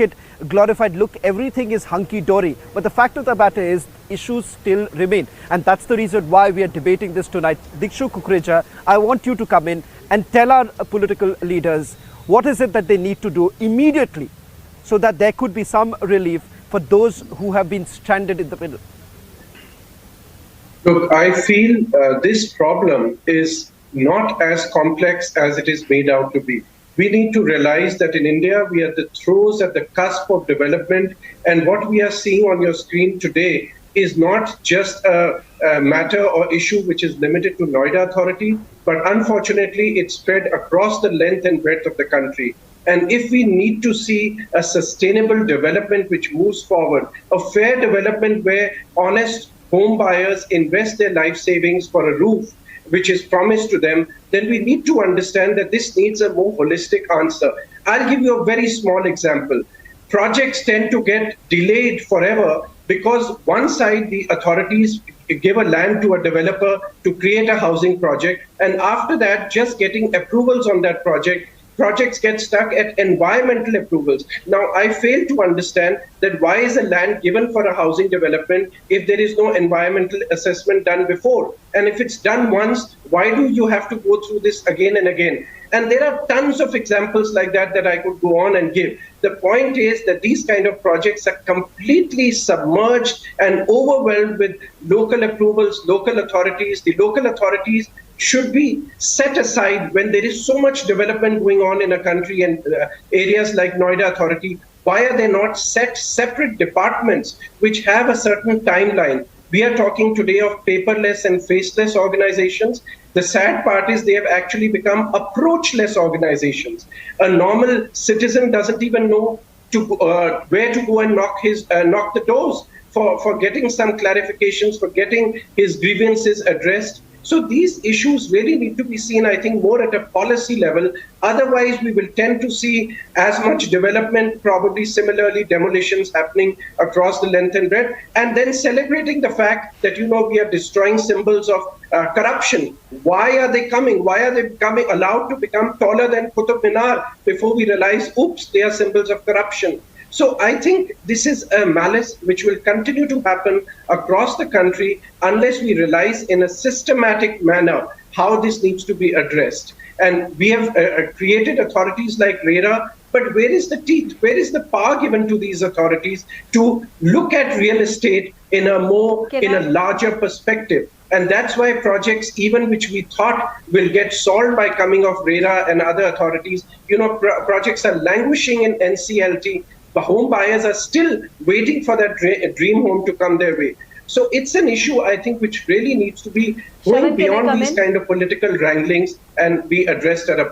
it glorified, look, everything is hunky-dory. But the fact of the matter is, issues still remain. And that's the reason why we are debating this tonight. Dikshu Kukreja, I want you to come in and tell our political leaders what is it that they need to do immediately so that there could be some relief for those who have been stranded in the middle. Look, I feel this problem is not as complex as it is made out to be. We need to realize that in India, we are at the throes, at the cusp of development. And what we are seeing on your screen today is not just a matter or issue which is limited to Noida Authority, but unfortunately, it's spread across the length and breadth of the country. And if we need to see a sustainable development which moves forward, a fair development where honest home buyers invest their life savings for a roof which is promised to them, then we need to understand that this needs a more holistic answer. I'll give you a very small example. Projects tend to get delayed forever because one side, the authorities give a land to a developer to create a housing project, and after that, just getting approvals on that projects get stuck at environmental approvals. Now, I fail to understand that why is a land given for a housing development if there is no environmental assessment done before? And if it's done once, why do you have to go through this again and again? And there are tons of examples like that that I could go on and give. The point is that these kind of projects are completely submerged and overwhelmed with local approvals, local authorities. The local authorities should be set aside when there is so much development going on in a country and areas like Noida Authority. Why are they not set separate departments which have a certain timeline? We are talking today of paperless and faceless organizations. The sad part is they have actually become approachless organizations. A normal citizen doesn't even know where to go and knock the doors for getting some clarifications, for getting his grievances addressed. So these issues really need to be seen, I think, more at a policy level. Otherwise, we will tend to see as much development, probably similarly demolitions happening across the length and breadth, and then celebrating the fact that, we are destroying symbols of corruption. Why are they coming? Why are they becoming allowed to become taller than Qutub Minar before we realize, oops, they are symbols of corruption? So I think this is a malice which will continue to happen across the country unless we realize in a systematic manner how this needs to be addressed. And we have created authorities like RERA, but where is the teeth? Where is the power given to these authorities to look at real estate in a larger perspective? And that's why projects, even which we thought will get solved by coming of RERA and other authorities, projects are languishing in NCLT. The home buyers are still waiting for that dream home to come their way. So it's an issue, I think, which really needs to be going beyond these kind of political wranglings and be addressed at a